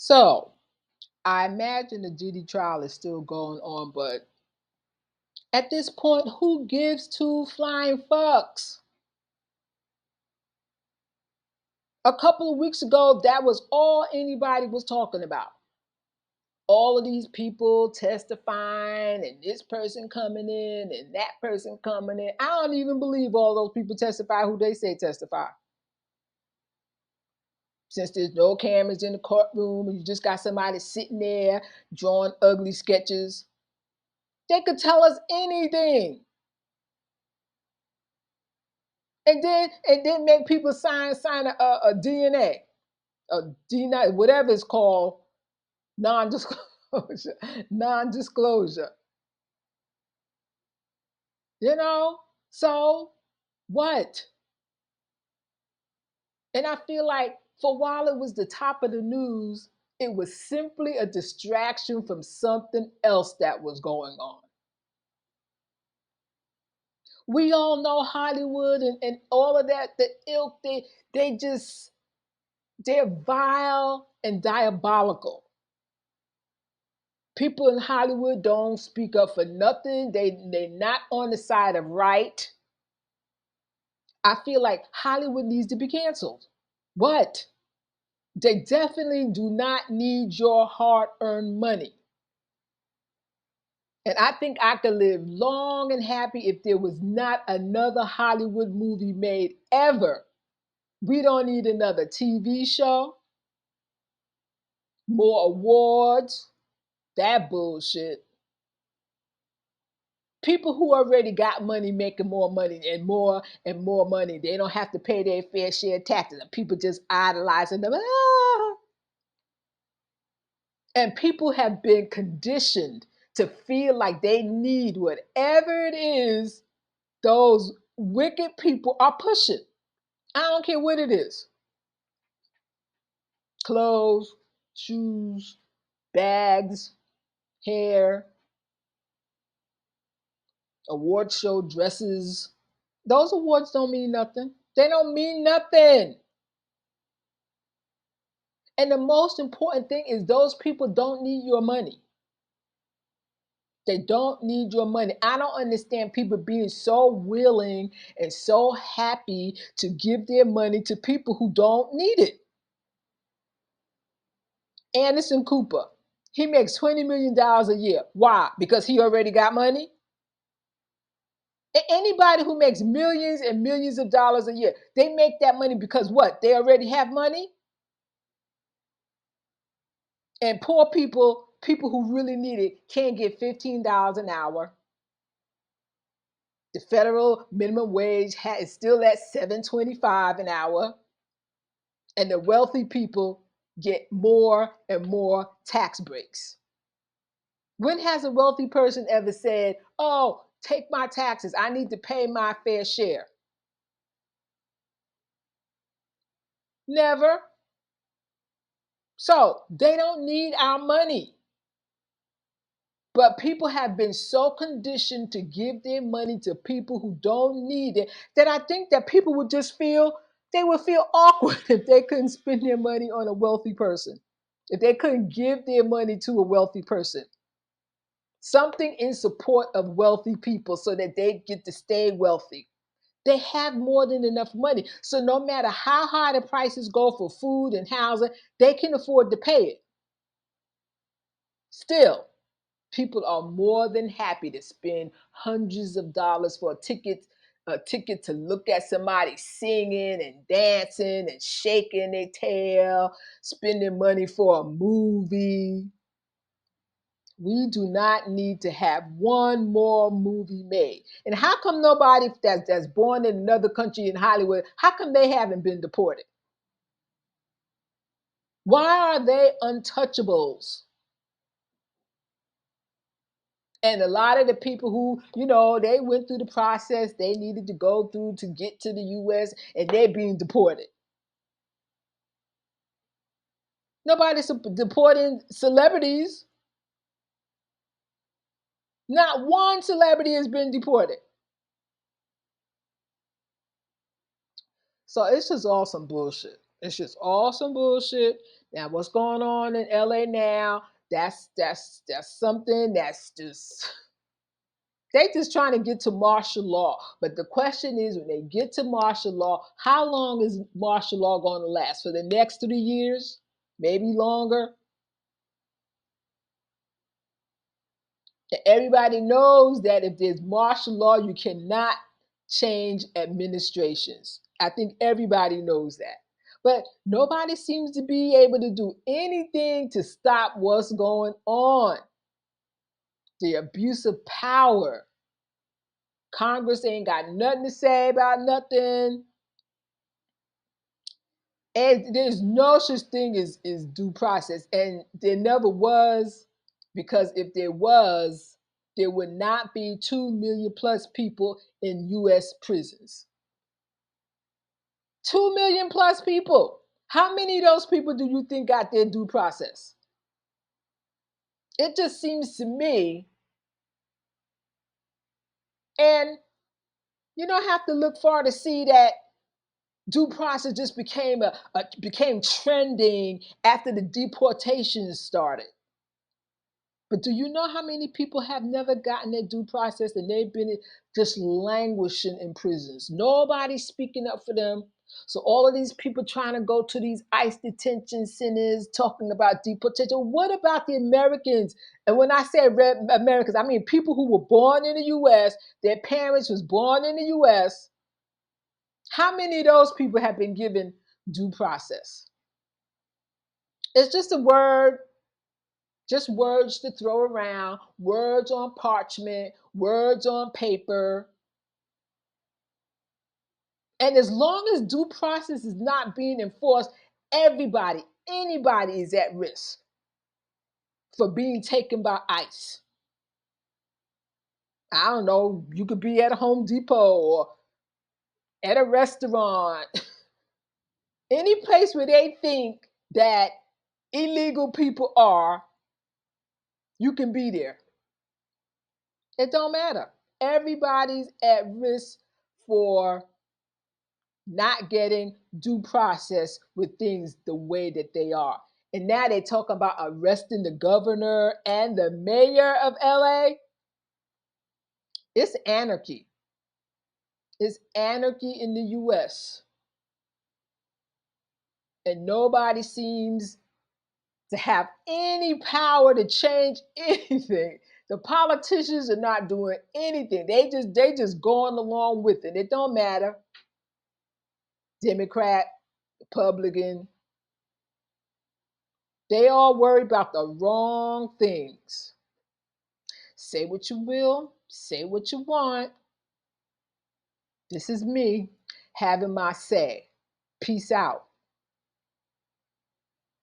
So I imagine the Diddy trial is still going on, but at this point, who gives two flying fucks? A couple of weeks ago, that was all anybody was talking about. All of these people testifying, and this person coming in, and that person coming in. I don't even believe all those people testify who they say testify. Since there's no cameras in the courtroom and you just got somebody sitting there drawing ugly sketches, they could tell us anything. And then make people sign a DNA, a DNA, whatever it's called, non-disclosure, non-disclosure. You know, so what? And I feel like for a while it was the top of the news, it was simply a distraction from something else that was going on. We all know Hollywood and all of that, the ilk, they just they're vile and diabolical. People in Hollywood don't speak up for nothing. They're not on the side of right. I feel like Hollywood needs to be canceled. What? They definitely do not need your hard-earned money. And I think I could live long and happy if there was not another Hollywood movie made ever. We don't need another TV show, more awards, that bullshit. People who already got money making more money and more money. They don't have to pay their fair share of taxes. And people just idolizing them. Ah! And people have been conditioned to feel like they need whatever it is those wicked people are pushing. I don't care what it is. Clothes, shoes, bags, hair, award show dresses. Those awards don't mean nothing. They don't mean nothing. And the most important thing is those people don't need your money. They don't need your money. I don't understand people being so willing and so happy to give their money to people who don't need it. Anderson Cooper, he makes $20 million a year. Why? Because he already got money? Anybody who makes millions and millions of dollars a year, they make that money because what? They already have money? And poor people, people who really need it, can't get $15 an hour. The federal minimum wage is still at $7.25 an hour. And the wealthy people get more and more tax breaks. When has a wealthy person ever said, oh, take my taxes, I need to pay my fair share? Never. So they don't need our money. But people have been so conditioned to give their money to people who don't need it that I think that people would just feel they would feel awkward if they couldn't spend their money on a wealthy person, if they couldn't give their money to a wealthy person. Something in support of wealthy people so that they get to stay wealthy. They have more than enough money. So no matter how high the prices go for food and housing, they can afford to pay it. Still, people are more than happy to spend hundreds of dollars for a ticket to look at somebody singing and dancing and shaking their tail, spending money for a movie. We do not need to have one more movie made. And how come nobody that's born in another country in Hollywood, how come they haven't been deported? Why are they untouchables? And a lot of the people who, they went through the process they needed to go through to get to the US and they're being deported. Nobody's deporting celebrities. Not one celebrity has been deported. So it's just all some bullshit. It's just all some bullshit. Now, what's going on in LA now? That's something that's just they just trying to get to martial law. But the question is, when they get to martial law, how long is martial law going to last? For the next 3 years, maybe longer. Everybody knows that if there's martial law, you cannot change administrations. I think everybody knows that. But nobody seems to be able to do anything to stop what's going on. The abuse of power. Congress ain't got nothing to say about nothing. And there's no such thing as due process. And there never was, because if there was, there would not be 2 million plus people in US prisons. 2 million plus people. How many of those people do you think got their due process? It just seems to me, and you don't have to look far to see that due process just became trending after the deportations started. But do you know how many people have never gotten their due process and they've been just languishing in prisons? Nobody's speaking up for them. So all of these people trying to go to these ICE detention centers talking about deportation. What about the Americans? And when I say Americans, I mean people who were born in the US, their parents was born in the US. How many of those people have been given due process? It's just a word. Just words to throw around, words on parchment, words on paper. And as long as due process is not being enforced, everybody, anybody is at risk for being taken by ICE. I don't know, you could be at a Home Depot or at a restaurant, any place where they think that illegal people are, you can be there. It don't matter. Everybody's at risk for not getting due process with things the way that they are. And now they talk about arresting the governor and the mayor of LA. It's anarchy. It's anarchy in the US. And nobody seems to have any power to change anything. The politicians are not doing anything. They just going along with it. It don't matter. Democrat, Republican, they all worry about the wrong things. Say what you will, say what you want. This is me having my say. Peace out.